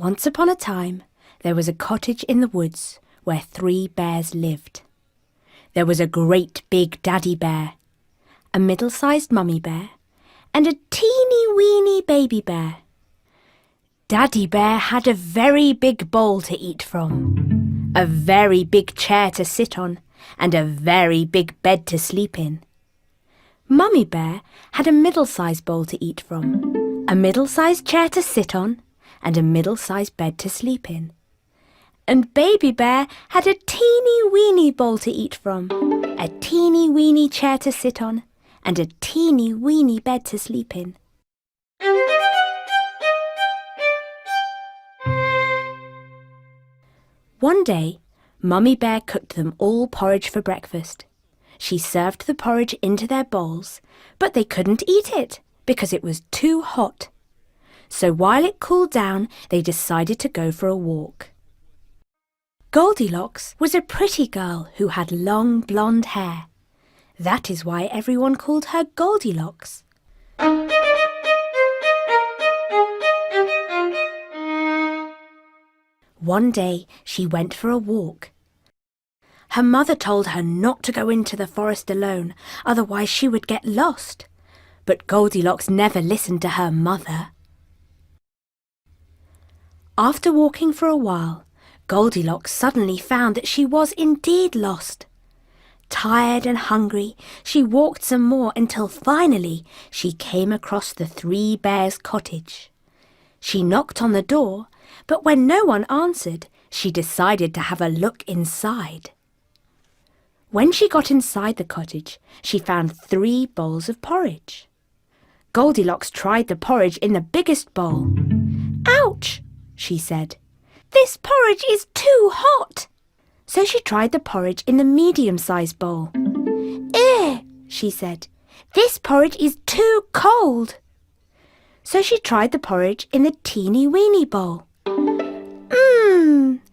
Once upon a time, there was a cottage in the woods where 3 bears lived. There was a great big daddy bear, a middle-sized mummy bear, and a teeny-weeny baby bear. Daddy bear had a very big bowl to eat from, a very big chair to sit on, and a very big bed to sleep in. Mummy bear had a middle-sized bowl to eat from, a middle-sized chair to sit on, and a middle-sized bed to sleep in. And baby bear had a teeny-weeny bowl to eat from, a teeny-weeny chair to sit on, and a teeny-weeny bed to sleep in. One day, Mummy Bear cooked them all porridge for breakfast. She served the porridge into their bowls, but they couldn't eat it because it was too hot. So while it cooled down, they decided to go for a walk. Goldilocks was a pretty girl who had long blonde hair. That is why everyone called her Goldilocks. One day she went for a walk. Her mother told her not to go into the forest alone, otherwise she would get lost. But Goldilocks never listened to her mother. After walking for a while, Goldilocks suddenly found that she was indeed lost. Tired and hungry, she walked some more until finally she came across the 3 bears' cottage. She knocked on the door, but when no one answered, she decided to have a look inside. When she got inside the cottage, she found 3 bowls of porridge. Goldilocks tried the porridge in the biggest bowl. "Ouch!" she said. "This porridge is too hot." So she tried the porridge in the medium-sized bowl. "Ew," she said. "This porridge is too cold." So she tried the porridge in the teeny-weeny bowl.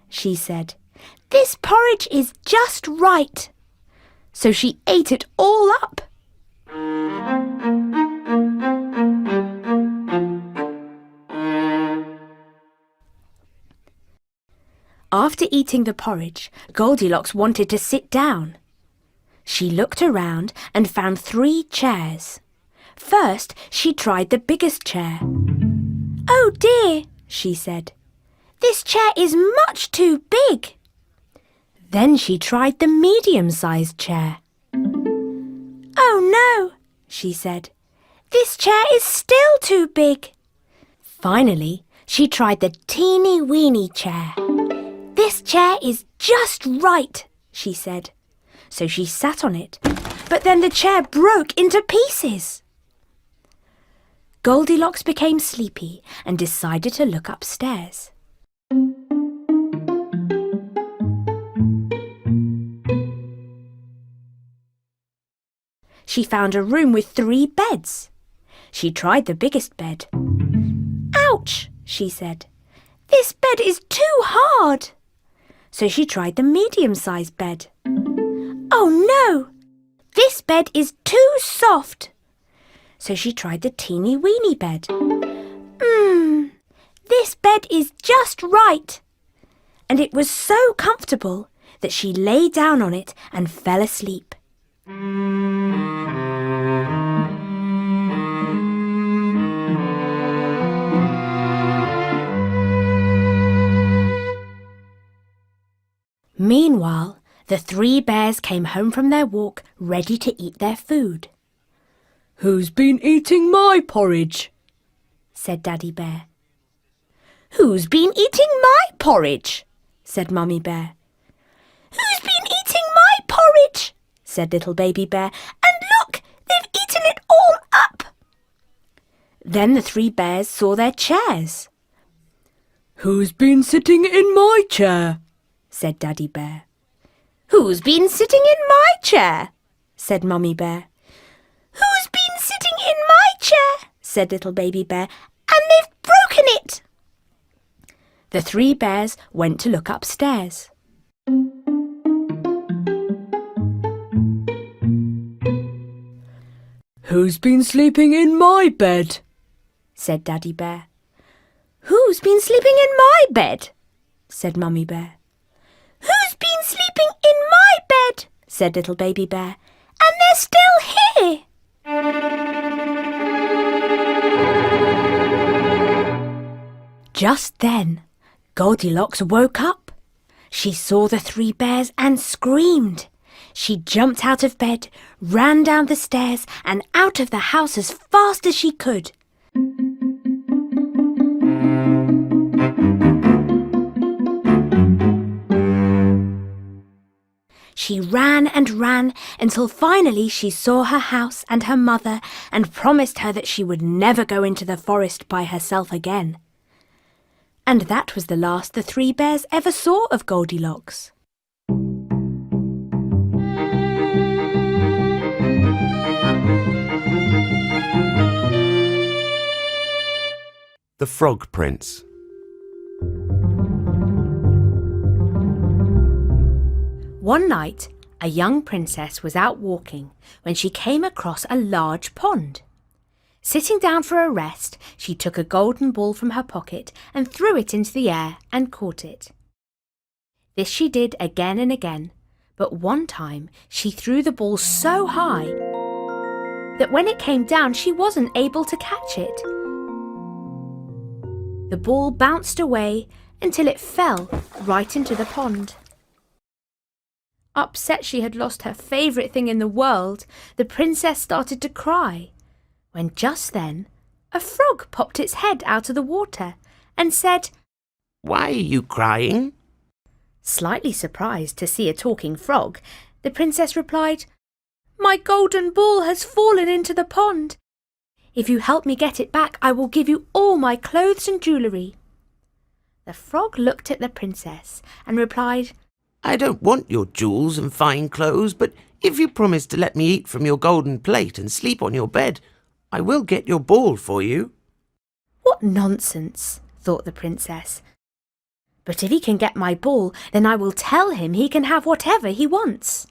She said. "This porridge is just right." So she ate it all up. After eating the porridge, Goldilocks wanted to sit down. She looked around and found 3 chairs. First, she tried the biggest chair. "Oh dear," she said. "This chair is much too big." Then she tried the medium-sized chair. "Oh no," she said. "This chair is still too big." Finally, she tried the teeny-weeny chair. "This chair is just right," she said. So she sat on it, but then the chair broke into pieces. Goldilocks became sleepy and decided to look upstairs. She found a room with 3 beds. She tried the biggest bed. "Ouch," she said. "This bed is too hard." So she tried the medium-sized bed. "Oh no, this bed is too soft." So she tried the teeny-weeny bed. This bed is just right." And it was so comfortable that she lay down on it and fell asleep. Meanwhile, the 3 bears came home from their walk ready to eat their food. "Who's been eating my porridge?" said Daddy Bear. "Who's been eating my porridge?" said Mummy Bear. "Who's been eating my porridge?" said Little Baby Bear. "And look, they've eaten it all up." Then the 3 bears saw their chairs. "Who's been sitting in my chair?" said Daddy Bear. "Who's been sitting in my chair?" said Mummy Bear. "Who's been sitting in my chair?" said Little Baby Bear. "And they've broken it." The 3 bears went to look upstairs. "Who's been sleeping in my bed?" said Daddy Bear. "Who's been sleeping in my bed?" said Mummy Bear. Who's been sleeping in my bed? said Little Baby Bear. And they're still here. Just then, Goldilocks woke up. She saw the three bears and screamed. She jumped out of bed, ran down the stairs and out of the house as fast as she could. She ran and ran until finally she saw her house and her mother and promised her that she would never go into the forest by herself again. And that was the last the three bears ever saw of Goldilocks. The Frog Prince. One night, a young princess was out walking when she came across a large pond. Sitting down for a rest, she took a golden ball from her pocket and threw it into the air and caught it. This she did again and again, but one time she threw the ball so high that when it came down she wasn't able to catch it. The ball bounced away until it fell right into the pond. Upset she had lost her favourite thing in the world, the princess started to cry, when just then a frog popped its head out of the water and said, "Why are you crying?" Slightly surprised to see a talking frog, the princess replied, "My golden ball has fallen into the pond. If you help me get it back, I will give you all my clothes and jewellery." The frog looked at the princess and replied, "I don't want your jewels and fine clothes, but if you promise to let me eat from your golden plate and sleep on your bed, I will get your ball for you." "What nonsense," thought the princess. "But if he can get my ball, then I will tell him he can have whatever he wants."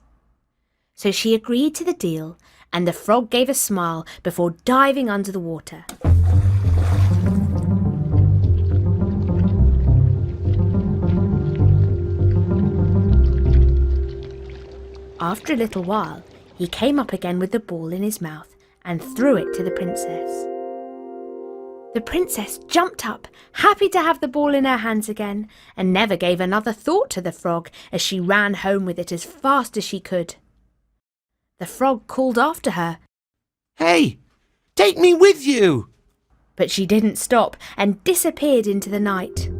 So she agreed to the deal, and the frog gave a smile before diving under the water. After a little while, he came up again with the ball in his mouth and threw it to the princess. The princess jumped up, happy to have the ball in her hands again, and never gave another thought to the frog as she ran home with it as fast as she could. The frog called after her, "Hey, take me with you!" but she didn't stop and disappeared into the night.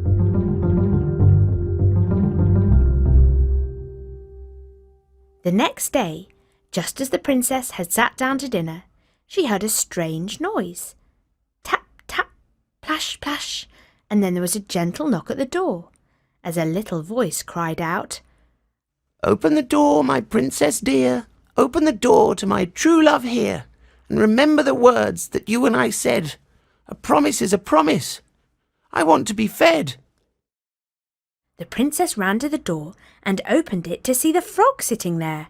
The next day, just as the princess had sat down to dinner, she heard a strange noise. Tap, tap, plash, plash, and then there was a gentle knock at the door, as a little voice cried out, "Open the door, my princess dear. Open the door to my true love here, and remember the words that you and I said. A promise is a promise. I want to be fed." The princess ran to the door and opened it to see the frog sitting there.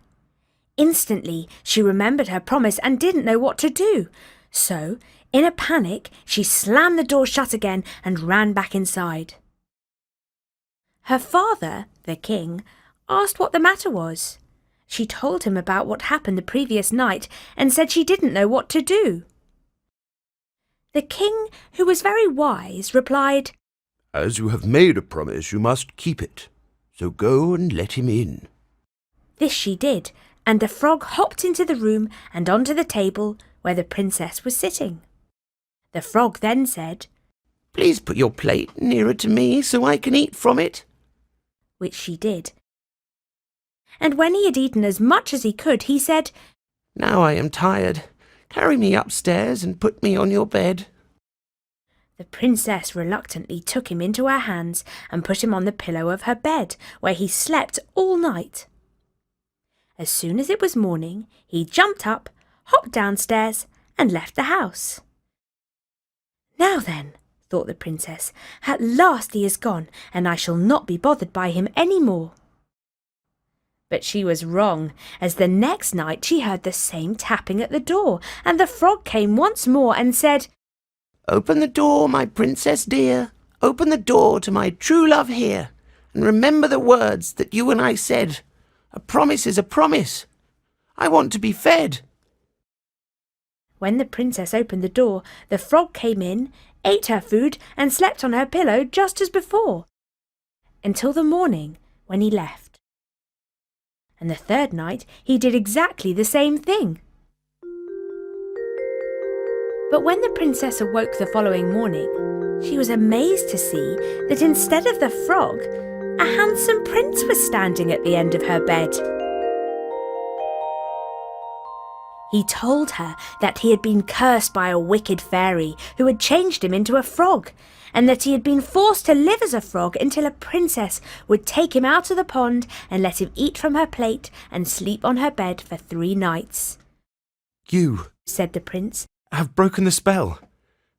Instantly, she remembered her promise and didn't know what to do. So, in a panic, she slammed the door shut again and ran back inside. Her father, the king, asked what the matter was. She told him about what happened the previous night and said she didn't know what to do. The king, who was very wise, replied, "As you have made a promise, you must keep it. So go and let him in." This she did, and the frog hopped into the room and onto the table where the princess was sitting. The frog then said, "Please put your plate nearer to me so I can eat from it," which she did. And when he had eaten as much as he could, he said, "Now I am tired. Carry me upstairs and put me on your bed." The princess reluctantly took him into her hands and put him on the pillow of her bed, where he slept all night. As soon as it was morning, he jumped up, hopped downstairs, and left the house. "Now then," thought the princess, "at last he is gone, and I shall not be bothered by him any more." But she was wrong, as the next night she heard the same tapping at the door, and the frog came once more and said, "Open the door, my princess dear. Open the door to my true love here, and remember the words that you and I said. A promise is a promise. I want to be fed. When the princess opened the door, the frog came in, ate her food, and slept on her pillow just as before, until the morning when he left. And the third night he did exactly the same thing. But when the princess awoke the following morning, she was amazed to see that instead of the frog, a handsome prince was standing at the end of her bed. He told her that he had been cursed by a wicked fairy who had changed him into a frog, and that he had been forced to live as a frog until a princess would take him out of the pond and let him eat from her plate and sleep on her bed for 3 nights. You, said the prince, have broken the spell,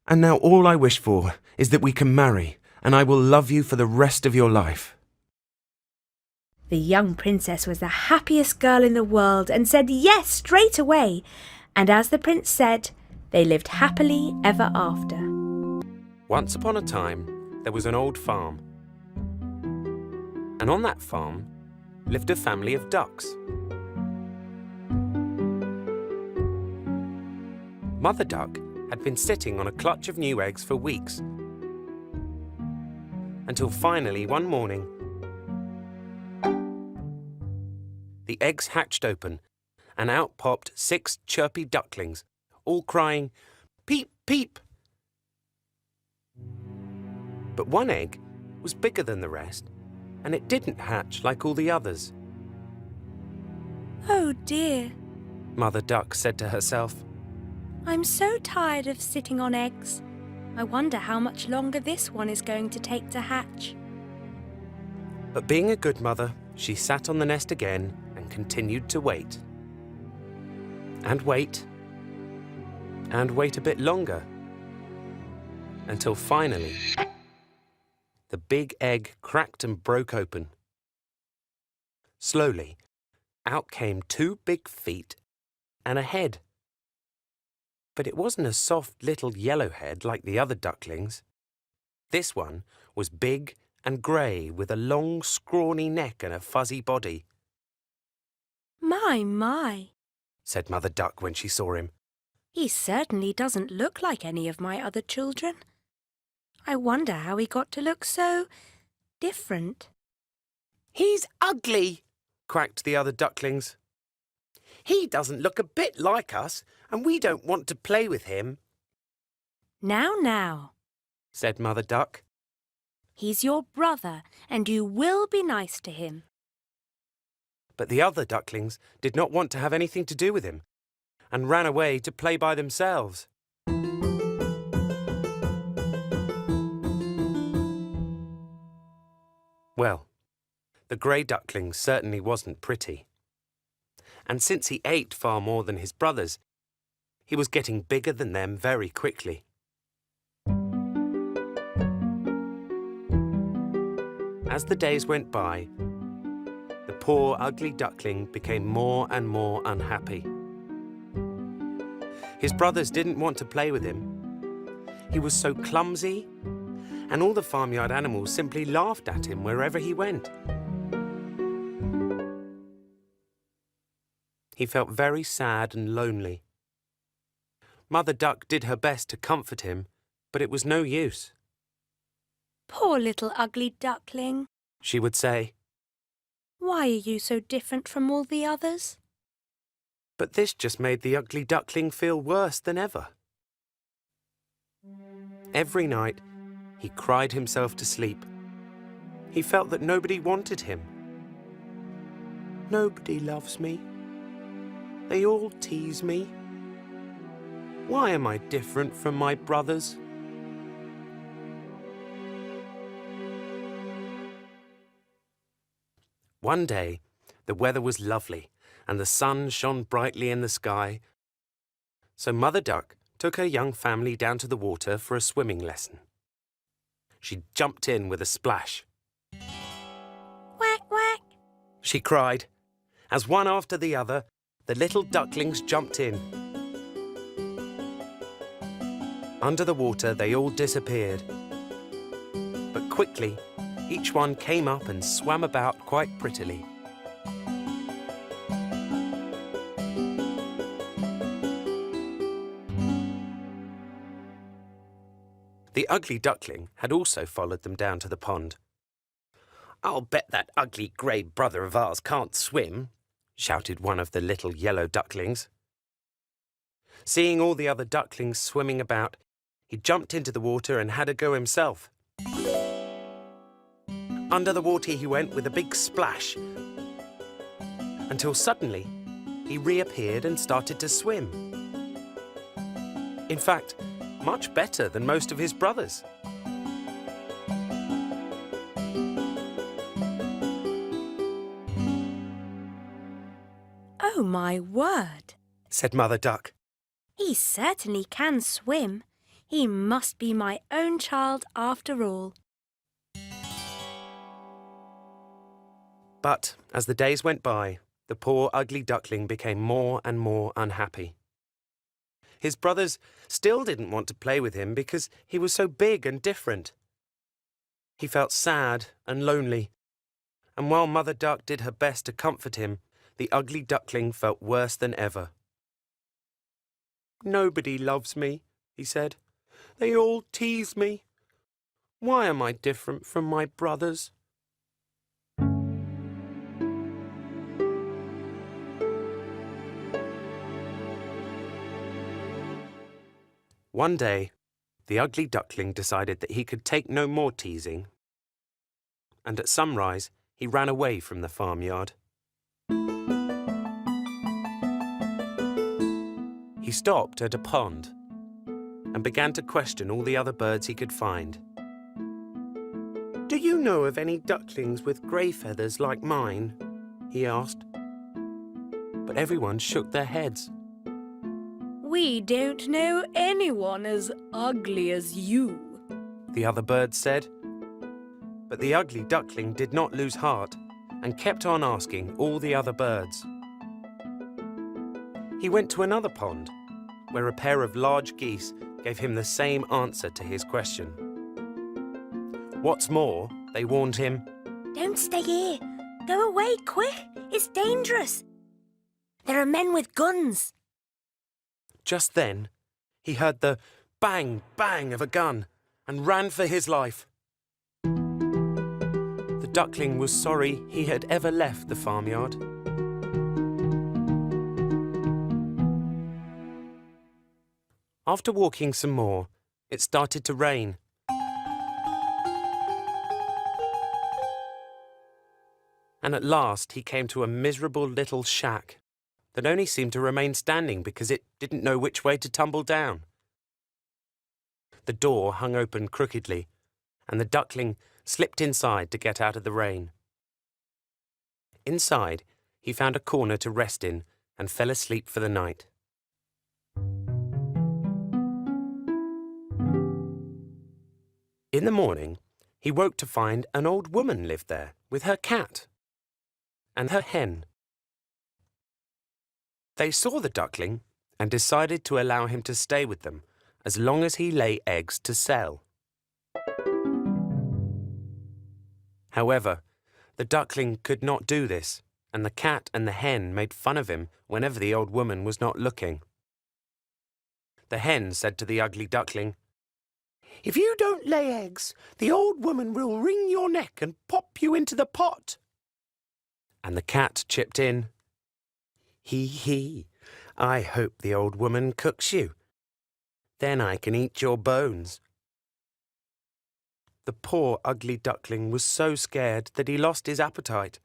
and now all I wish for is that we can marry, and I will love you for the rest of your life. The young princess was the happiest girl in the world and said yes straight away, and as the prince said, they lived happily ever after. Once upon a time, there was an old farm. And on that farm lived a family of ducks. Mother Duck had been sitting on a clutch of new eggs for weeks, until finally one morning, the eggs hatched open, and out popped 6 chirpy ducklings, all crying, "Peep, peep!" But one egg was bigger than the rest, and it didn't hatch like all the others. Oh dear, Mother Duck said to herself. I'm so tired of sitting on eggs. I wonder how much longer this one is going to take to hatch. But being a good mother, she sat on the nest again and continued to wait. And wait. And wait a bit longer. Until finally, the big egg cracked and broke open. Slowly, out came 2 big feet and a head. But it wasn't a soft little yellow head like the other ducklings. This one was big and grey with a long, scrawny neck and a fuzzy body. My, said Mother Duck when she saw him. he certainly doesn't look like any of my other children. I wonder how he got to look so different. He's ugly, quacked the other ducklings. He doesn't look a bit like us, and we don't want to play with him. Now, Said Mother Duck. he's your brother, and you will be nice to him. But the other ducklings did not want to have anything to do with him, and ran away to play by themselves. Well, the grey duckling certainly wasn't pretty. And since he ate far more than his brothers, he was getting bigger than them very quickly. As the days went by, the poor ugly duckling became more and more unhappy. His brothers didn't want to play with him. He was so clumsy, and all the farmyard animals simply laughed at him wherever he went. He felt very sad and lonely. Mother Duck did her best to comfort him, but it was no use. Poor little ugly duckling. She would say, Why are you so different from all the others? but this just made the ugly duckling feel worse than ever. Every night, he cried himself to sleep. He felt that nobody wanted him. Nobody loves me. They all tease me. Why am I different from my brothers? One day, the weather was lovely, and the sun shone brightly in the sky. So Mother Duck took her young family down to the water for a swimming lesson. She jumped in with a splash. Quack, quack. She cried, as one after the other, the little ducklings jumped in. Under the water, they all disappeared. quickly, each one came up and swam about quite prettily. The ugly duckling had also followed them down to the pond. "I'll bet that ugly grey brother of ours can't swim," shouted one of the little yellow ducklings. Seeing all the other ducklings swimming about, he jumped into the water and had a go himself. Under the water he went with a big splash, until suddenly he reappeared and started to swim. In fact, much better than most of his brothers. Oh, my word! Said Mother Duck. He certainly can swim. He must be my own child after all. But as the days went by, the poor ugly duckling became more and more unhappy. His brothers still didn't want to play with him because he was so big and different. He felt sad and lonely, and while Mother Duck did her best to comfort him, the ugly duckling felt worse than ever. "Nobody loves me," he said. "They all tease me. Why am I different from my brothers?" One day, the ugly duckling decided that he could take no more teasing, and at sunrise he ran away from the farmyard. He stopped at a pond and began to question all the other birds he could find. "Do you know of any ducklings with grey feathers like mine?" he asked. But everyone shook their heads. We don't know anyone as ugly as you, the other birds said. But the ugly duckling did not lose heart and kept on asking all the other birds. He went to another pond, where a pair of large geese gave him the same answer to his question. What's more, they warned him, Don't stay here. Go away, quick. It's dangerous. There are men with guns. Just then, he heard the bang, bang of a gun and ran for his life. The duckling was sorry he had ever left the farmyard. After walking some more, it started to rain. And at last he came to a miserable little shack that only seemed to remain standing because it didn't know which way to tumble down. The door hung open crookedly, and the duckling slipped inside to get out of the rain. Inside, he found a corner to rest in and fell asleep for the night. In the morning, he woke to find an old woman lived there with her cat and her hen. They saw the duckling and decided to allow him to stay with them as long as he lay eggs to sell. However, the duckling could not do this, and the cat and the hen made fun of him whenever the old woman was not looking. The hen said to the ugly duckling, "If you don't lay eggs, the old woman will wring your neck and pop you into the pot." And the cat chipped in, "Hee, I hope the old woman cooks you. Then I can eat your bones." The poor ugly duckling was so scared that he lost his appetite,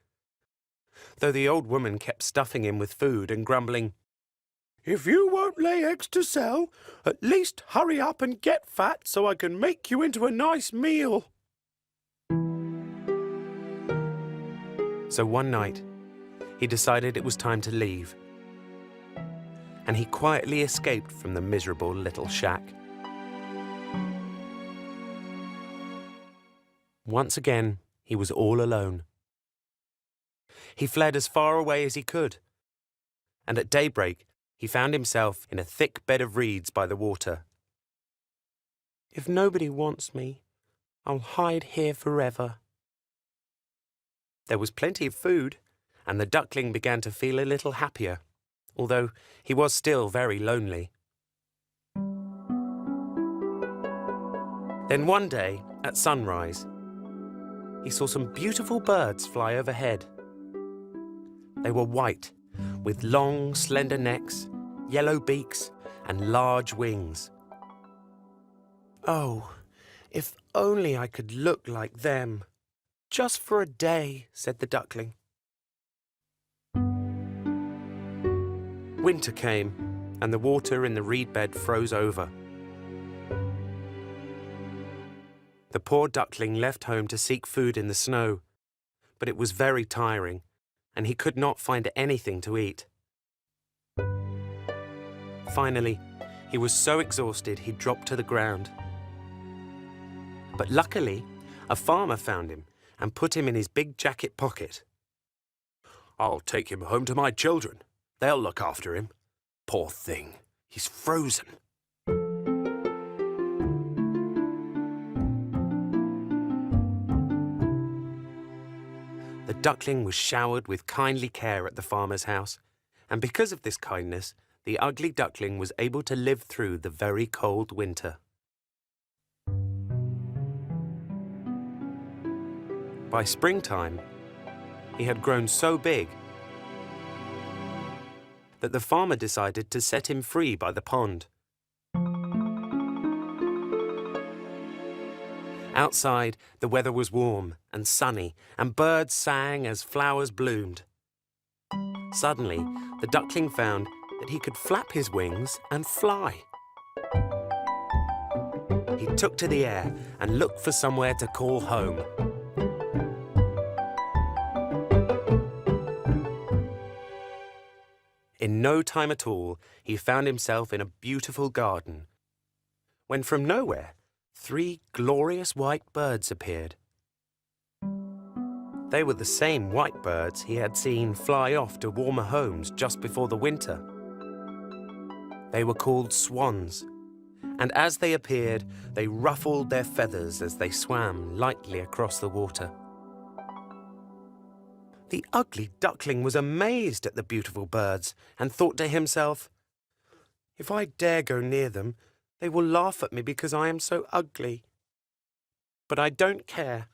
though the old woman kept stuffing him with food and grumbling, "If you won't lay eggs to sell, at least hurry up and get fat so I can make you into a nice meal." So one night, he decided it was time to leave, and he quietly escaped from the miserable little shack. Once again, he was all alone. He fled as far away as he could, and at daybreak, he found himself in a thick bed of reeds by the water. "If nobody wants me, I'll hide here forever." There was plenty of food, and the duckling began to feel a little happier, although he was still very lonely. Then one day, at sunrise, he saw some beautiful birds fly overhead. They were white, with long, slender necks, yellow beaks, and large wings. "Oh, if only I could look like them, just for a day," said the duckling. Winter came, and the water in the reed bed froze over. The poor duckling left home to seek food in the snow, but it was very tiring, and he could not find anything to eat. Finally, he was so exhausted he dropped to the ground. But luckily, a farmer found him and put him in his big jacket pocket. "I'll take him home to my children. They'll look after him. Poor thing, he's frozen." The duckling was showered with kindly care at the farmer's house, and because of this kindness, the ugly duckling was able to live through the very cold winter. By springtime, he had grown so big that the farmer decided to set him free by the pond. Outside, the weather was warm and sunny, and birds sang as flowers bloomed. Suddenly, the duckling found that he could flap his wings and fly. He took to the air and looked for somewhere to call home. In no time at all, he found himself in a beautiful garden, when from nowhere, 3 glorious white birds appeared. They were the same white birds he had seen fly off to warmer homes just before the winter. They were called swans, and as they appeared, they ruffled their feathers as they swam lightly across the water. The ugly duckling was amazed at the beautiful birds and thought to himself, "If I dare go near them, they will laugh at me because I am so ugly. But I don't care.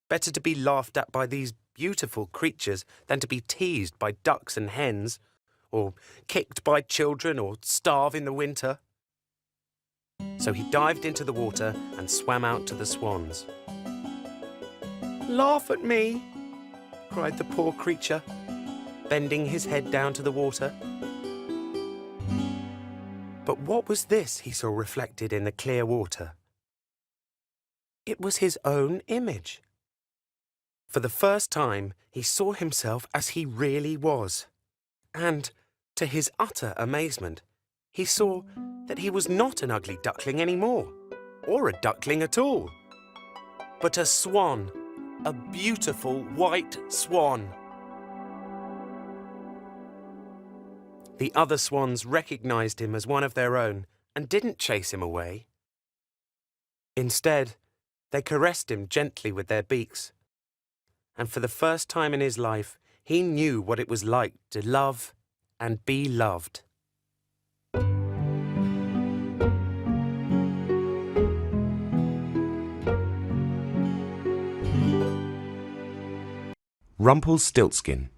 Better to be laughed at by these beautiful creatures than to be teased by ducks and hens, or kicked by children, or starve in the winter." So he dived into the water and swam out to the swans. "Laugh at me," cried the poor creature, bending his head down to the water. But what was this he saw reflected in the clear water? It was his own image. For the first time, he saw himself as he really was. And, to his utter amazement, he saw that he was not an ugly duckling anymore, or a duckling at all, but a swan, a beautiful white swan. The other swans recognized him as one of their own and didn't chase him away. Instead, they caressed him gently with their beaks. And for the first time in his life, he knew what it was like to love and be loved. Rumpelstiltskin.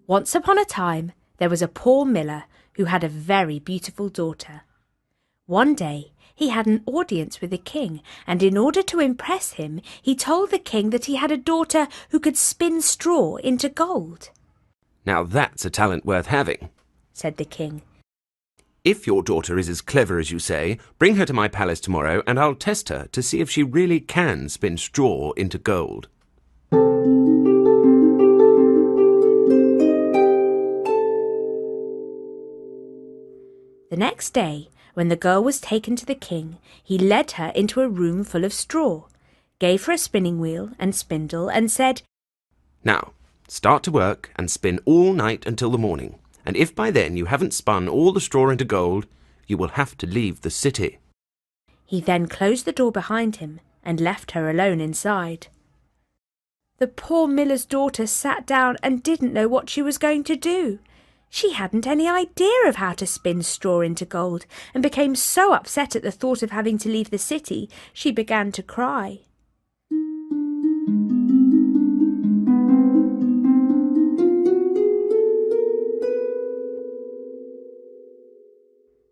Once upon a time, there was a poor miller who had a very beautiful daughter. One day, he had an audience with the king, and in order to impress him, he told the king that he had a daughter who could spin straw into gold. "Now that's a talent worth having," said the king. "If your daughter is as clever as you say, bring her to my palace tomorrow and I'll test her to see if she really can spin straw into gold." The next day, when the girl was taken to the king, he led her into a room full of straw, gave her a spinning wheel and spindle, and said, "Now, Start to work and spin all night until the morning, and if by then you haven't spun all the straw into gold, you will have to leave the city." He then closed the door behind him and left her alone inside. The poor miller's daughter sat down and didn't know what she was going to do. She hadn't any idea of how to spin straw into gold, and became so upset at the thought of having to leave the city, she began to cry.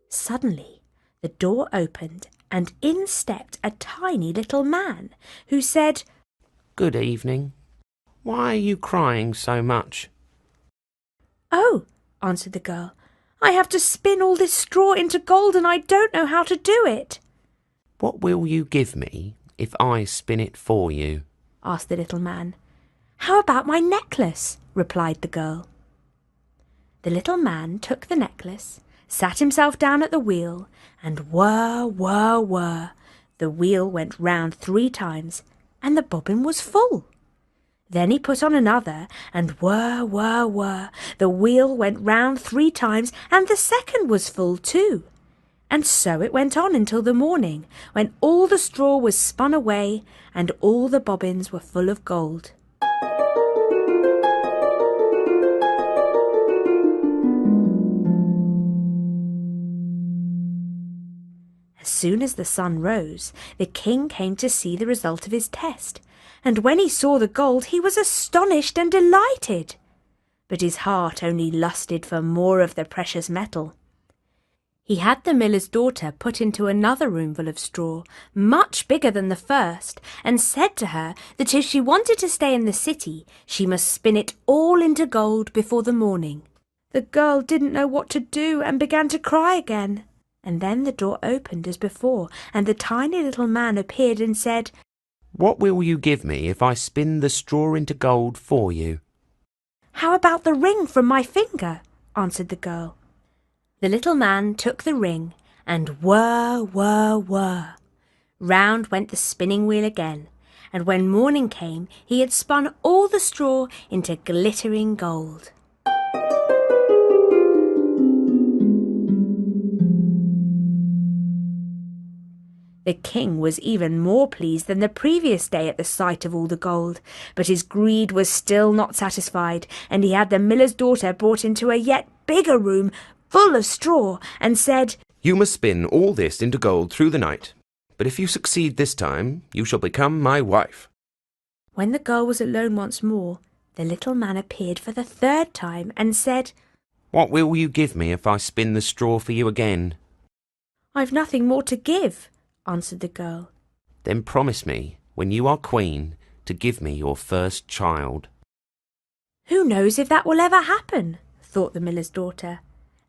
Suddenly, the door opened and in stepped a tiny little man who said, "Good evening. Why are you crying so much?" "Oh," answered the girl, "I have to spin all this straw into gold and I don't know how to do it." "What will you give me if I spin it for you?" asked the little man. "How about my necklace?" replied the girl. The little man took the necklace, sat himself down at the wheel, and whir, whir, whir, the wheel went round 3 times, and the bobbin was full. Then he put on another, and whir, whir, whir, the wheel went round 3 times, and the second was full too. And so it went on until the morning, when all the straw was spun away, and all the bobbins were full of gold. As soon as the sun rose, the king came to see the result of his test, and when he saw the gold he was astonished and delighted. But his heart only lusted for more of the precious metal. He had the miller's daughter put into another room full of straw, much bigger than the first, and said to her that if she wanted to stay in the city, she must spin it all into gold before the morning. The girl didn't know what to do and began to cry again. And then the door opened as before, and the tiny little man appeared and said, "What will you give me if I spin the straw into gold for you?" "How about the ring from my finger?" answered the girl. The little man took the ring, and whir, whir, whir. Round went the spinning wheel again, and when morning came he had spun all the straw into glittering gold. The king was even more pleased than the previous day at the sight of all the gold, but his greed was still not satisfied, and he had the miller's daughter brought into a yet bigger room full of straw, and said, "You must spin all this into gold through the night, but if you succeed this time, you shall become my wife." When the girl was alone once more, the little man appeared for the 3rd time and said, "What will you give me if I spin the straw for you again?" "I've nothing more to give," answered the girl. "Then promise me, when you are queen, to give me your first child." "Who knows if that will ever happen?" thought the miller's daughter.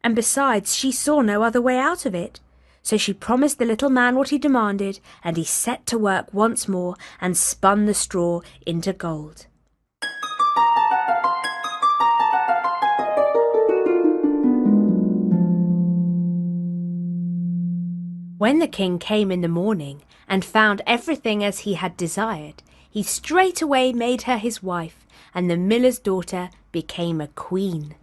And besides, she saw no other way out of it. So she promised the little man what he demanded, and he set to work once more and spun the straw into gold. When the king came in the morning and found everything as he had desired, he straightway made her his wife, and the miller's daughter became a queen.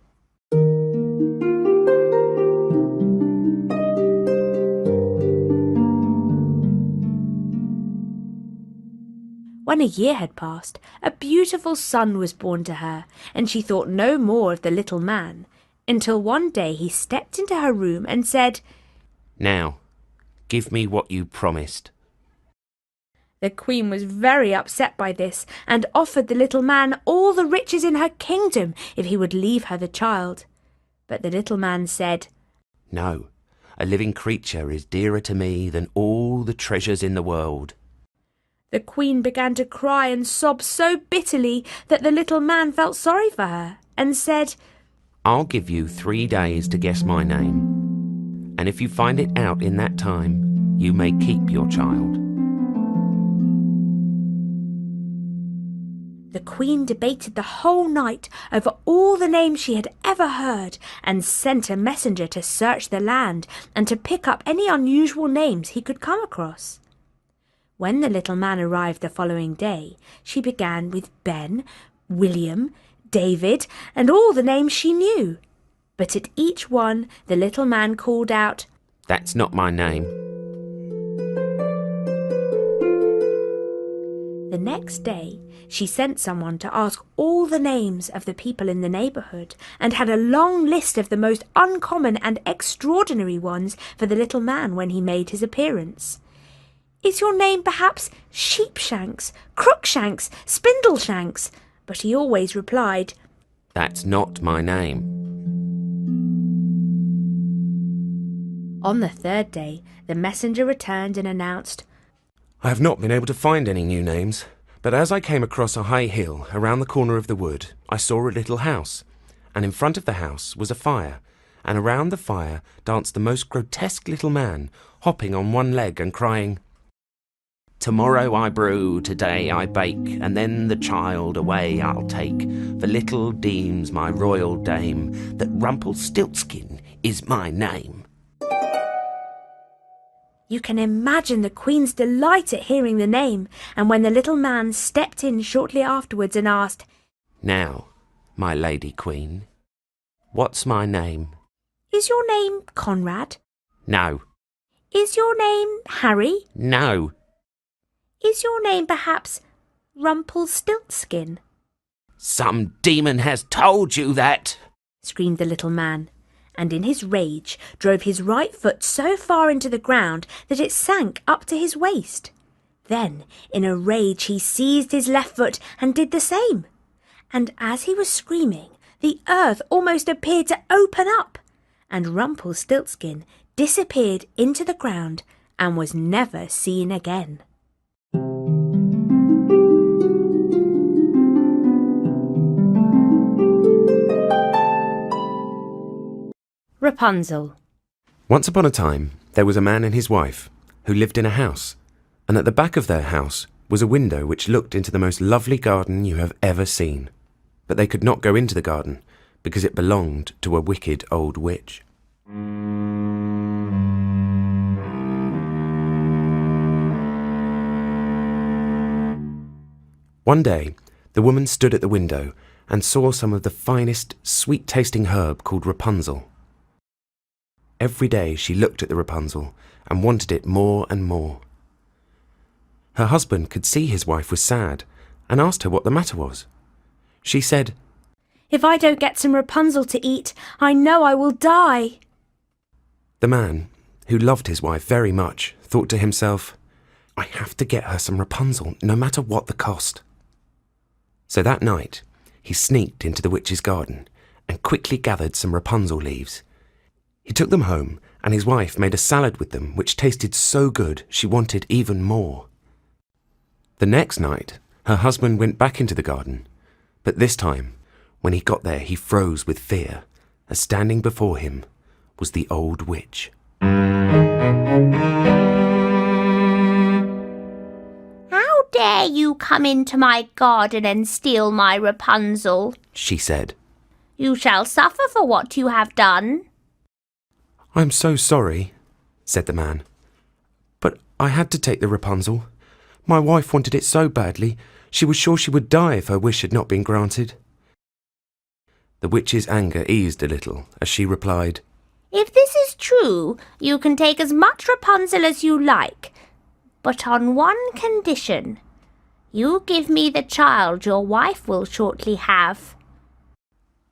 When a year had passed, a beautiful son was born to her, and she thought no more of the little man, until one day he stepped into her room and said, "Now, give me what you promised." The queen was very upset by this, and offered the little man all the riches in her kingdom if he would leave her the child. But the little man said, "No, a living creature is dearer to me than all the treasures in the world." The queen began to cry and sob so bitterly that the little man felt sorry for her, and said, "I'll give you 3 days to guess my name, and if you find it out in that time, you may keep your child." The queen debated the whole night over all the names she had ever heard, and sent a messenger to search the land and to pick up any unusual names he could come across. When the little man arrived the following day, she began with Ben, William, David, and all the names she knew. But at each one the little man called out, "That's not my name." The next day she sent someone to ask all the names of the people in the neighbourhood, and had a long list of the most uncommon and extraordinary ones for the little man when he made his appearance. "Is your name perhaps Sheepshanks, Crookshanks, Spindleshanks?" But he always replied, "That's not my name." On the third day the messenger returned and announced, "I have not been able to find any new names, but as I came across a high hill around the corner of the wood, I saw a little house, and in front of the house was a fire, and around the fire danced the most grotesque little man, hopping on one leg and crying, 'Tomorrow I brew, today I bake, and then the child away I'll take, for little deems my royal dame that Rumpelstiltskin is my name.'" You can imagine the Queen's delight at hearing the name, and when the little man stepped in shortly afterwards and asked, "Now, my lady Queen, what's my name?" "Is your name Conrad? "No, Is your name Harry? no." Is your name perhaps Rumpelstiltskin?" "Some demon has told you that." screamed the little man, and in his rage drove his right foot so far into the ground that it sank up to his waist. Then, in a rage, he seized his left foot and did the same. And as he was screaming, the earth almost appeared to open up, and Rumpelstiltskin disappeared into the ground and was never seen again. Rapunzel. Once upon a time, there was a man and his wife who lived in a house, and at the back of their house was a window which looked into the most lovely garden you have ever seen. But they could not go into the garden because it belonged to a wicked old witch. One day, the woman stood at the window and saw some of the finest, sweet-tasting herb called Rapunzel. Every day she looked at the Rapunzel and wanted it more and more. Her husband could see his wife was sad and asked her what the matter was. She said, "If I don't get some Rapunzel to eat, I know I will die." The man, who loved his wife very much, thought to himself, "I have to get her some Rapunzel, no matter what the cost." So that night, he sneaked into the witch's garden and quickly gathered some Rapunzel leaves. He took them home, and his wife made a salad with them which tasted so good she wanted even more. The next night, her husband went back into the garden, but this time, when he got there, he froze with fear, as standing before him was the old witch. "How dare you come into my garden and steal my Rapunzel?" She said. "You shall suffer for what you have done." "I'm so sorry," said the man, "but I had to take the Rapunzel. My wife wanted it so badly, she was sure she would die if her wish had not been granted." The witch's anger eased a little as she replied, "If this is true, you can take as much Rapunzel as you like, but on one condition. You give me the child your wife will shortly have."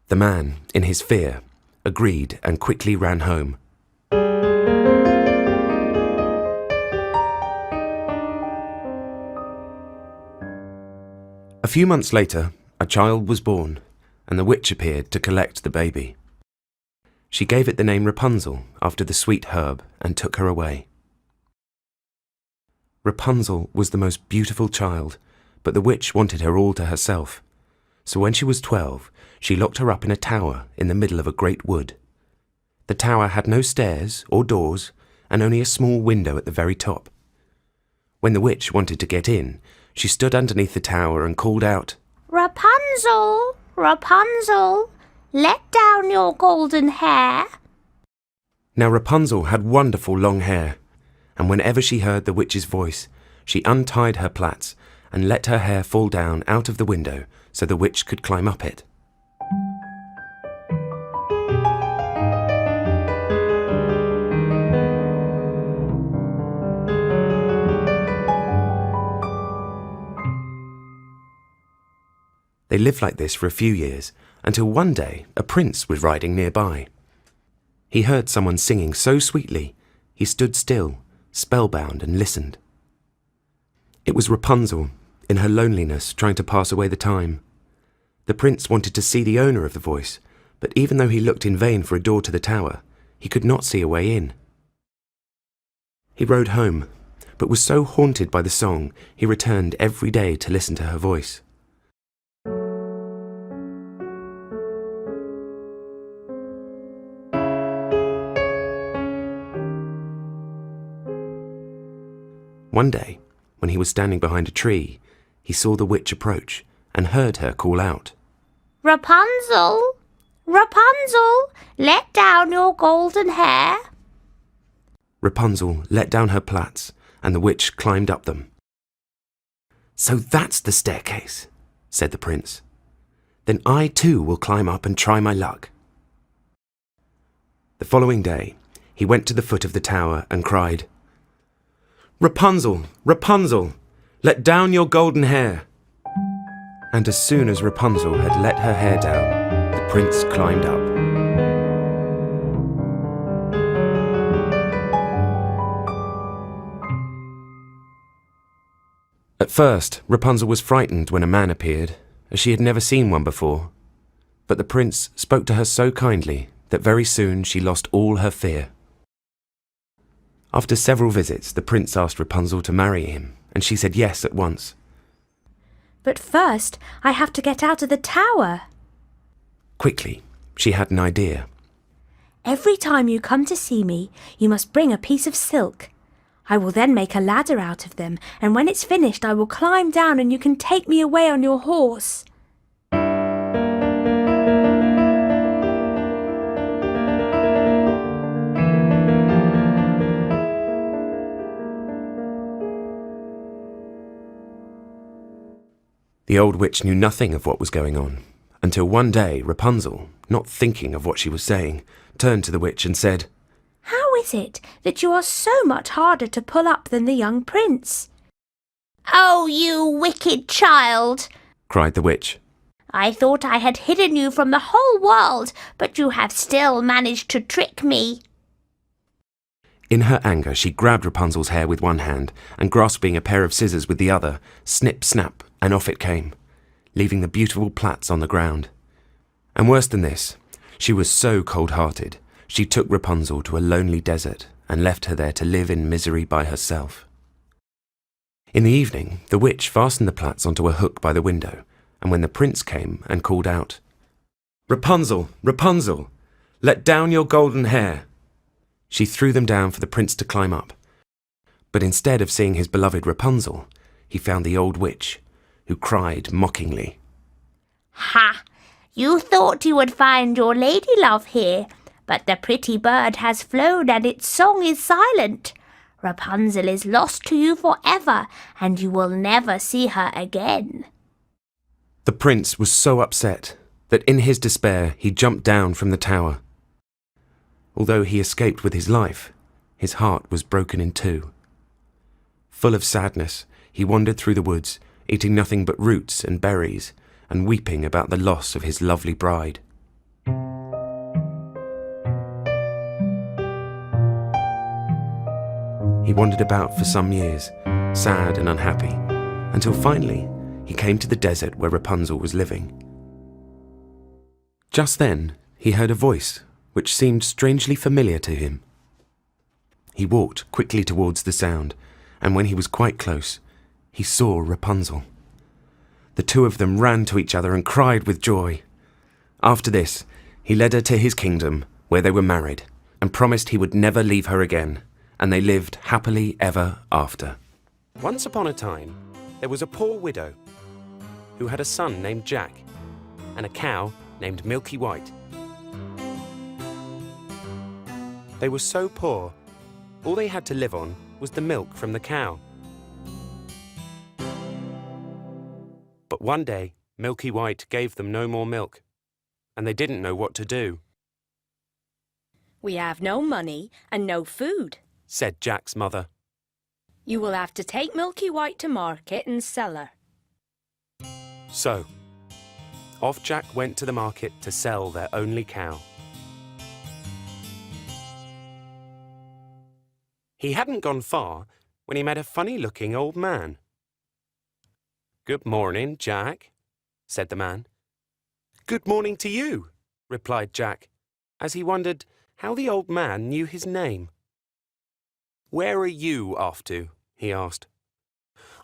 The man, in his fear, agreed and quickly ran home. A few months later, a child was born, and the witch appeared to collect the baby. She gave it the name Rapunzel after the sweet herb and took her away. Rapunzel was the most beautiful child, but the witch wanted her all to herself. So when she was 12, she locked her up in a tower in the middle of a great wood. The tower had no stairs or doors and only a small window at the very top. When the witch wanted to get in, she stood underneath the tower and called out, "Rapunzel, Rapunzel, let down your golden hair." Now Rapunzel had wonderful long hair, and whenever she heard the witch's voice, she untied her plaits and let her hair fall down out of the window so the witch could climb up it. They lived like this for a few years, until one day a prince was riding nearby. He heard someone singing so sweetly, he stood still, spellbound, and listened. It was Rapunzel, in her loneliness, trying to pass away the time. The prince wanted to see the owner of the voice, but even though he looked in vain for a door to the tower, he could not see a way in. He rode home, but was so haunted by the song, he returned every day to listen to her voice. One day, when he was standing behind a tree, he saw the witch approach and heard her call out, Rapunzel! Rapunzel! Let down your golden hair! Rapunzel let down her plaits, and the witch climbed up them. So that's the staircase, said the prince. Then I too will climb up and try my luck. The following day, he went to the foot of the tower and cried, Rapunzel, Rapunzel, let down your golden hair. And as soon as Rapunzel had let her hair down, the prince climbed up. At first, Rapunzel was frightened when a man appeared, as she had never seen one before. But the prince spoke to her so kindly that very soon she lost all her fear. After several visits, the prince asked Rapunzel to marry him, and she said yes at once. But first, I have to get out of the tower. Quickly, she had an idea. Every time you come to see me, you must bring a piece of silk. I will then make a ladder out of them, and when it's finished I will climb down and you can take me away on your horse. The old witch knew nothing of what was going on, until one day Rapunzel, not thinking of what she was saying, turned to the witch and said, How is it that you are so much harder to pull up than the young prince? Oh, you wicked child! cried the witch. I thought I had hidden you from the whole world, but you have still managed to trick me. In her anger, she grabbed Rapunzel's hair with one hand and, grasping a pair of scissors with the other, snip, snap, and off it came, leaving the beautiful plaits on the ground. And worse than this, she was so cold-hearted, she took Rapunzel to a lonely desert and left her there to live in misery by herself. In the evening, the witch fastened the plaits onto a hook by the window, and when the prince came and called out, Rapunzel, Rapunzel, let down your golden hair, she threw them down for the prince to climb up. But instead of seeing his beloved Rapunzel, he found the old witch, who cried mockingly, Ha! You thought you would find your lady love here, but the pretty bird has flown and its song is silent. Rapunzel is lost to you forever, and you will never see her again. The prince was so upset that in his despair he jumped down from the tower. Although he escaped with his life, his heart was broken in two. Full of sadness, he wandered through the woods, eating nothing but roots and berries, and weeping about the loss of his lovely bride. He wandered about for some years, sad and unhappy, until finally he came to the desert where Rapunzel was living. Just then he heard a voice which seemed strangely familiar to him. He walked quickly towards the sound, and when he was quite close, he saw Rapunzel. The two of them ran to each other and cried with joy. After this, he led her to his kingdom, where they were married, and promised he would never leave her again, and they lived happily ever after. Once upon a time, there was a poor widow who had a son named Jack and a cow named Milky White. They were so poor, all they had to live on was the milk from the cow. But one day, Milky White gave them no more milk, and they didn't know what to do, We have no money and no food. said Jack's mother. You will have to take Milky White to market and sell her. So, Off Jack went to the market to sell their only cow. He hadn't gone far when he met a funny-looking old man. "Good morning, Jack," said the man. "Good morning to you," replied Jack, as he wondered how the old man knew his name. "Where are you off to?" he asked.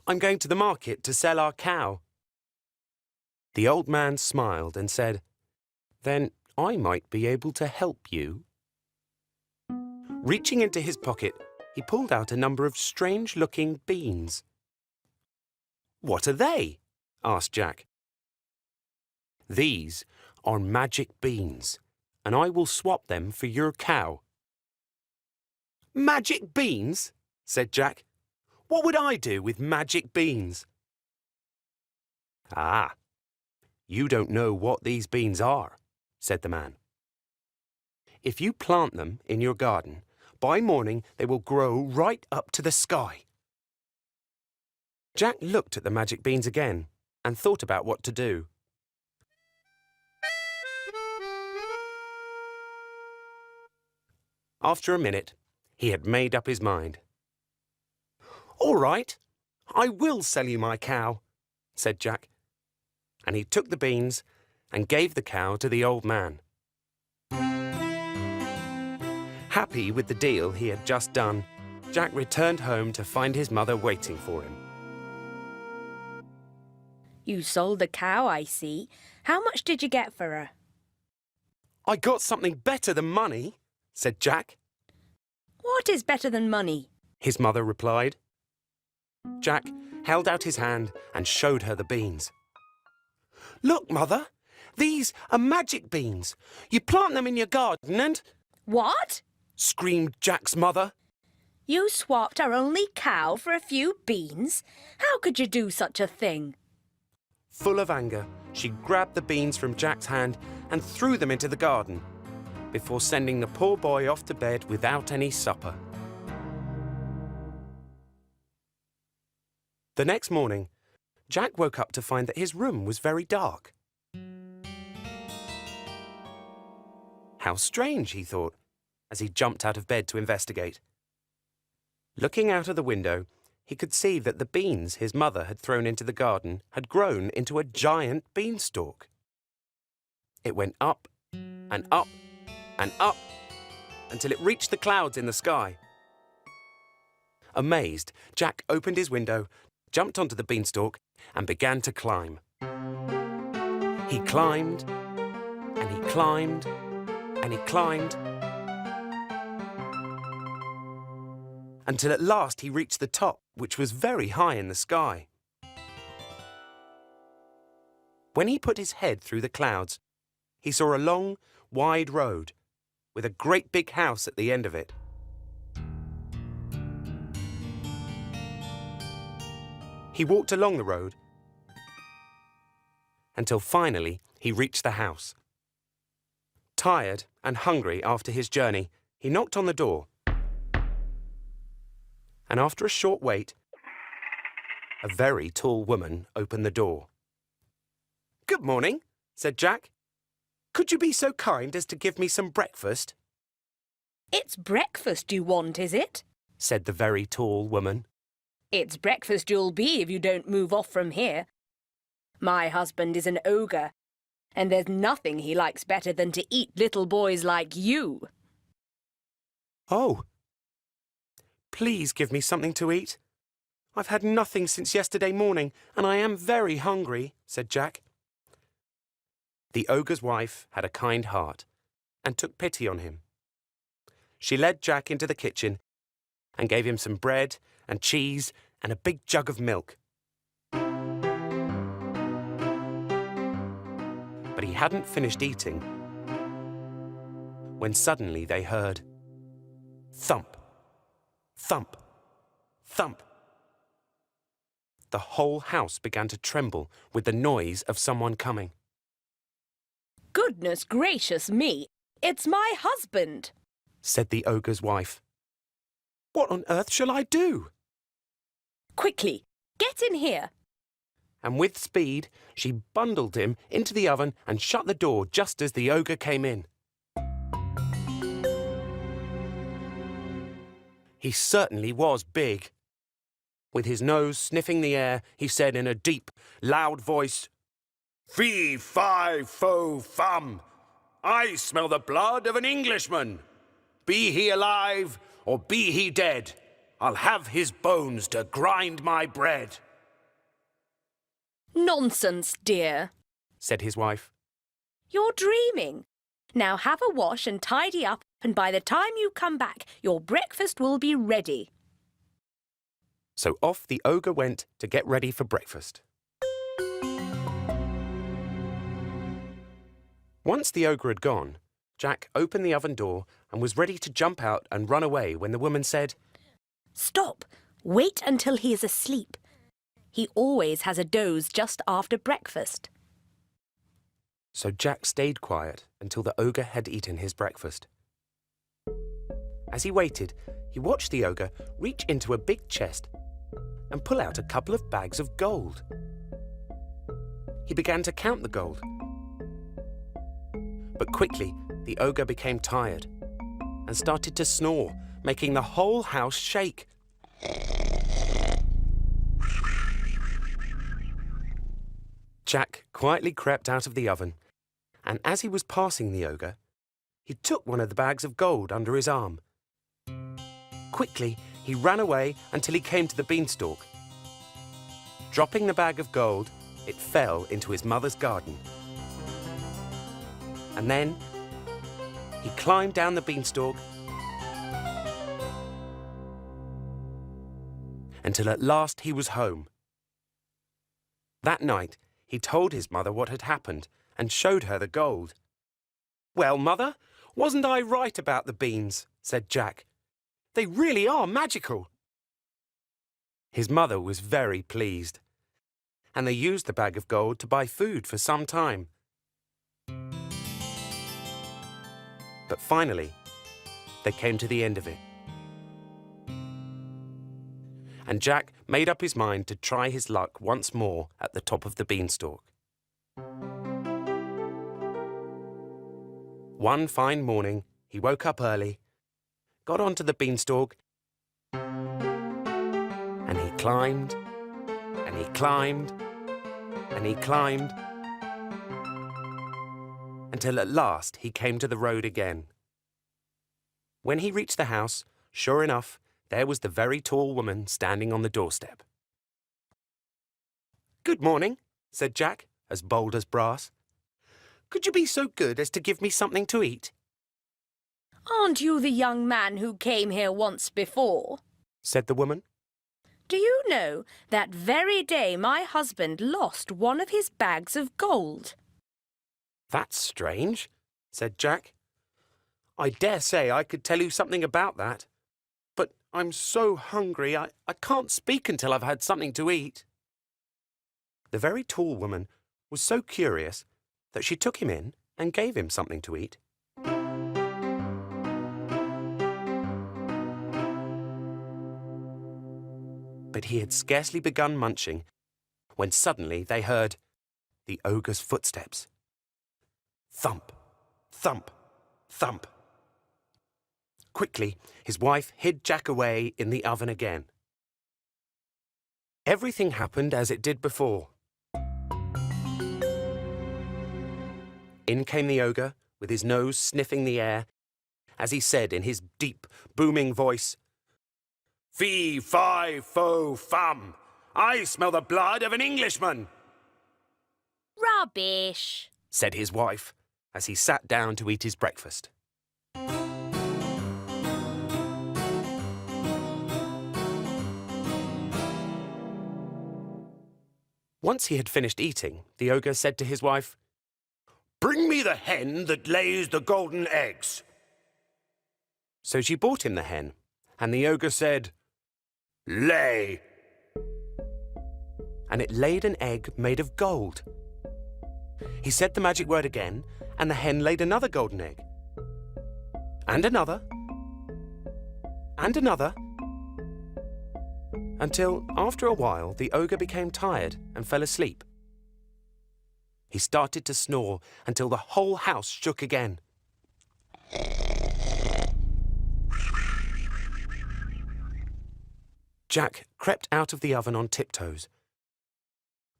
"I'm going to the market to sell our cow." The old man smiled and said, "Then I might be able to help you." Reaching into his pocket, he pulled out a number of strange-looking beans. "What are they?" asked Jack. "These are magic beans, and I will swap them for your cow." "Magic beans?" said Jack. "What would I do with magic beans?" "Ah, you don't know what these beans are," said the man. "If you plant them in your garden, by morning they will grow right up to the sky." Jack looked at the magic beans again and thought about what to do. After a minute, he had made up his mind. "All right, I will sell you my cow," said Jack. And he took the beans and gave the cow to the old man. Happy with the deal he had just done, Jack returned home to find his mother waiting for him. You sold the cow, I see. How much did you get for her? "I got something better than money," said Jack. What is better than money? His mother replied. Jack held out his hand and showed her the beans. "Look, Mother, these are magic beans. You plant them in your garden and—" What? screamed Jack's mother. You swapped our only cow for a few beans? How could you do such a thing? Full of anger, she grabbed the beans from Jack's hand and threw them into the garden, before sending the poor boy off to bed without any supper. The next morning, Jack woke up to find that his room was very dark. How strange, he thought, as he jumped out of bed to investigate. Looking out of the window, he could see that the beans his mother had thrown into the garden had grown into a giant beanstalk. It went up and up and up until it reached the clouds in the sky. Amazed, Jack opened his window, jumped onto the beanstalk, and began to climb. He climbed, and he climbed, and he climbed, until at last he reached the top, which was very high in the sky. When he put his head through the clouds, he saw a long, wide road with a great big house at the end of it. He walked along the road until finally he reached the house. Tired and hungry after his journey, he knocked on the door. And after a short wait, a very tall woman opened the door. "Good morning," said Jack. "Could you be so kind as to give me some breakfast?" It's breakfast you want, is it? said the very tall woman. It's breakfast you'll be if you don't move off from here. My husband is an ogre, and there's nothing he likes better than to eat little boys like you. "Oh, please give me something to eat. I've had nothing since yesterday morning, and I am very hungry," said Jack. The ogre's wife had a kind heart and took pity on him. She led Jack into the kitchen and gave him some bread and cheese and a big jug of milk. But he hadn't finished eating when suddenly they heard thump, thump, thump. The whole house began to tremble with the noise of someone coming. Goodness gracious me, it's my husband, said the ogre's wife. "What on earth shall I do?" Quickly, get in here. and with speed she bundled him into the oven and shut the door just as the ogre came in. He certainly was big. With his nose sniffing the air, he said in a deep, loud voice, "Fee, fi, fo, fum! I smell the blood of an Englishman. Be he alive or be he dead, I'll have his bones to grind my bread." Nonsense, dear, said his wife. you're dreaming. Now have a wash and tidy up, and by the time you come back, your breakfast will be ready. So off the ogre went to get ready for breakfast. Once the ogre had gone, Jack opened the oven door and was ready to jump out and run away when the woman said, Stop! Wait until he is asleep. He always has a doze just after breakfast. So Jack stayed quiet until the ogre had eaten his breakfast. As he waited, he watched the ogre reach into a big chest and pull out a couple of bags of gold. He began to count the gold. But quickly, the ogre became tired and started to snore, making the whole house shake. Jack quietly crept out of the oven, and as he was passing the ogre, he took one of the bags of gold under his arm. Quickly, he ran away until he came to the beanstalk. Dropping the bag of gold, it fell into his mother's garden. And then he climbed down the beanstalk until at last he was home. That night, he told his mother what had happened and showed her the gold. "Well, Mother, wasn't I right about the beans?" said Jack. "They really are magical." His mother was very pleased, and they used the bag of gold to buy food for some time. But finally, they came to the end of it. And Jack made up his mind to try his luck once more at the top of the beanstalk. One fine morning, he woke up early, got onto the beanstalk, and he climbed, and he climbed, and he climbed, until at last he came to the road again. When he reached the house, sure enough, there was the very tall woman standing on the doorstep. "Good morning," said Jack, as bold as brass. "Could you be so good as to give me something to eat?" Aren't you the young man who came here once before? said the woman. Do you know that very day my husband lost one of his bags of gold? "That's strange," said Jack. "I dare say I could tell you something about that. But I'm so hungry, I can't speak until I've had something to eat." The very tall woman was so curious that she took him in and gave him something to eat. But he had scarcely begun munching when suddenly they heard the ogre's footsteps. Thump, thump, thump. Quickly, his wife hid Jack away in the oven again. Everything happened as it did before. In came the ogre, with his nose sniffing the air, as he said in his deep, booming voice, "Fee, fi, fo, fum! I smell the blood of an Englishman!" Rubbish, said his wife, as he sat down to eat his breakfast. Once he had finished eating, the ogre said to his wife, "Bring me the hen that lays the golden eggs." So she brought him the hen, and the ogre said, "Lay." And it laid an egg made of gold. He said the magic word again, and the hen laid another golden egg. And another. And another. until, after a while, the ogre became tired and fell asleep. He started to snore until the whole house shook again. Jack crept out of the oven on tiptoes,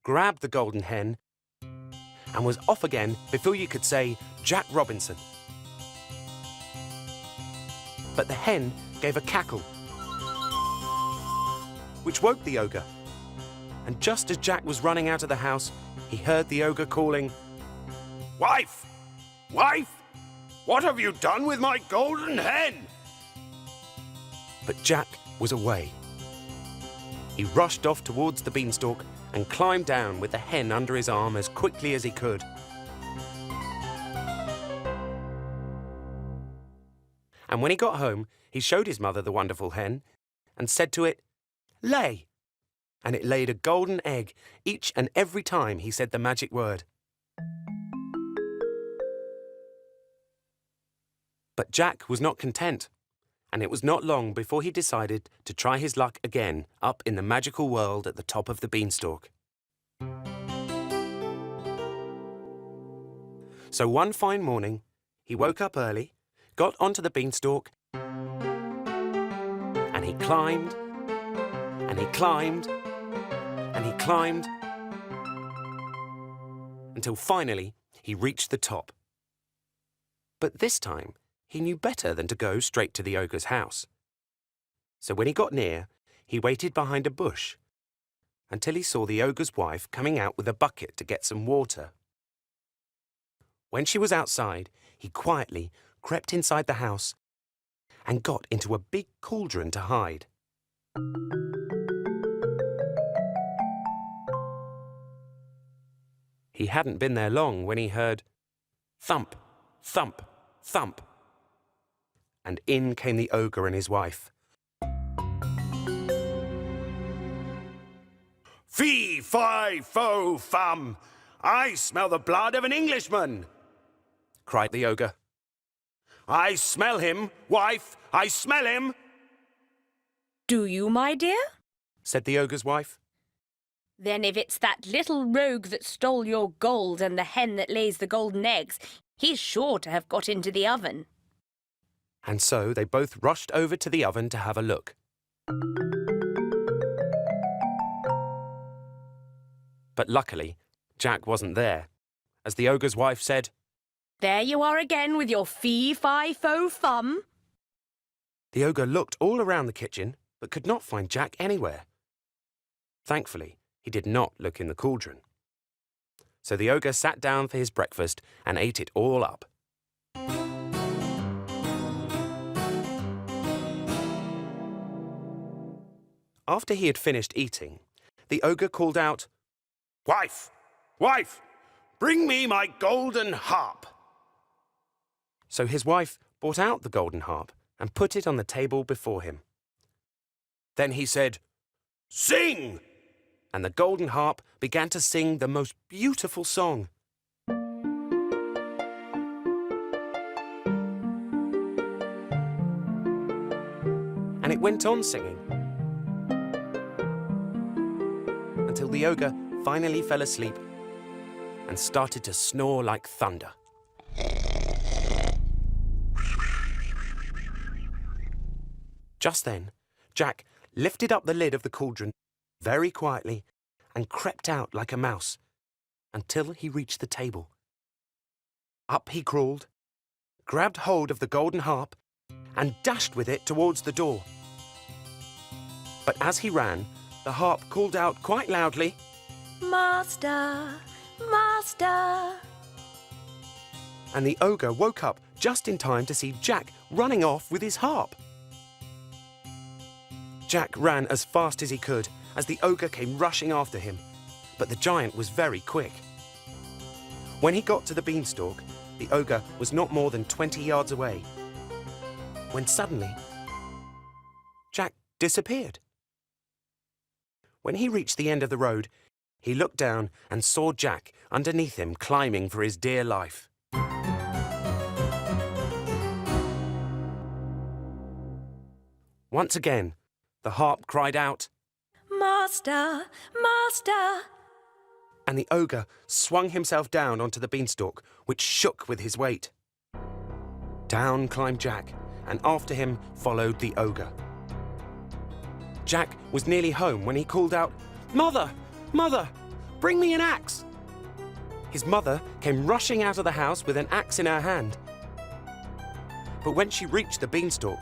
grabbed the golden hen, and was off again before you could say Jack Robinson. But the hen gave a cackle, which woke the ogre. And just as Jack was running out of the house, he heard the ogre calling, "Wife! Wife! What have you done with my golden hen?" But Jack was away. He rushed off towards the beanstalk and climbed down with the hen under his arm as quickly as he could. And when he got home, he showed his mother the wonderful hen and said to it, "Lay!" And it laid a golden egg each and every time he said the magic word. But Jack was not content, and it was not long before he decided to try his luck again up in the magical world at the top of the beanstalk. So one fine morning, he woke up early, got onto the beanstalk, and he climbed, and he climbed, and he climbed, until finally he reached the top. But this time, he knew better than to go straight to the ogre's house. So when he got near, he waited behind a bush until he saw the ogre's wife coming out with a bucket to get some water. When she was outside, he quietly crept inside the house and got into a big cauldron to hide. He hadn't been there long when he heard thump, thump, thump. And in came the ogre and his wife. "Fee, fi, fo, fum! I smell the blood of an Englishman!" cried the ogre. "I smell him, wife! I smell him!" Do you, my dear? said the ogre's wife. Then if it's that little rogue that stole your gold and the hen that lays the golden eggs, he's sure to have got into the oven. And so they both rushed over to the oven to have a look. But luckily, Jack wasn't there, as the ogre's wife said, There you are again with your fee-fi-fo-fum. The ogre looked all around the kitchen, but could not find Jack anywhere. Thankfully, he did not look in the cauldron. So the ogre sat down for his breakfast and ate it all up. After he had finished eating, the ogre called out, "Wife! Wife! Bring me my golden harp!" So his wife brought out the golden harp and put it on the table before him. Then he said, "Sing!" And the golden harp began to sing the most beautiful song. And it went on singing until the ogre finally fell asleep and started to snore like thunder. Just then, Jack lifted up the lid of the cauldron very quietly and crept out like a mouse until he reached the table. Up he crawled, grabbed hold of the golden harp, and dashed with it towards the door. But as he ran, the harp called out quite loudly, Master, Master. and the ogre woke up just in time to see Jack running off with his harp. Jack ran as fast as he could as the ogre came rushing after him, but the giant was very quick. When he got to the beanstalk, the ogre was not more than 20 yards away, when suddenly Jack disappeared. When he reached the end of the road, he looked down and saw Jack underneath him climbing for his dear life. Once again, the harp cried out, Master, master. And the ogre swung himself down onto the beanstalk, which shook with his weight. Down climbed Jack, and after him followed the ogre. Jack was nearly home when he called out, "Mother! Mother! Bring me an axe!" His mother came rushing out of the house with an axe in her hand. But when she reached the beanstalk,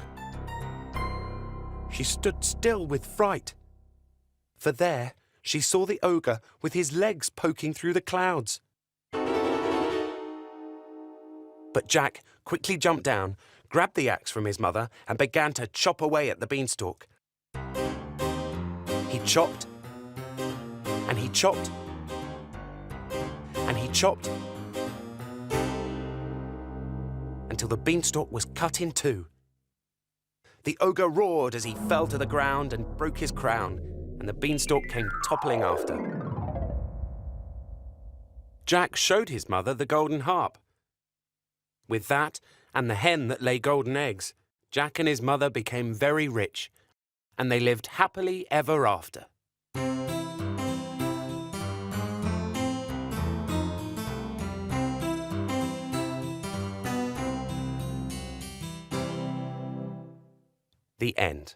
she stood still with fright. For there she saw the ogre with his legs poking through the clouds. But Jack quickly jumped down, grabbed the axe from his mother, and began to chop away at the beanstalk. He chopped, and he chopped, and he chopped, until the beanstalk was cut in two. The ogre roared as he fell to the ground and broke his crown, and the beanstalk came toppling after. Jack showed his mother the golden harp. With that, and the hen that lay golden eggs, Jack and his mother became very rich, and they lived happily ever after. The end.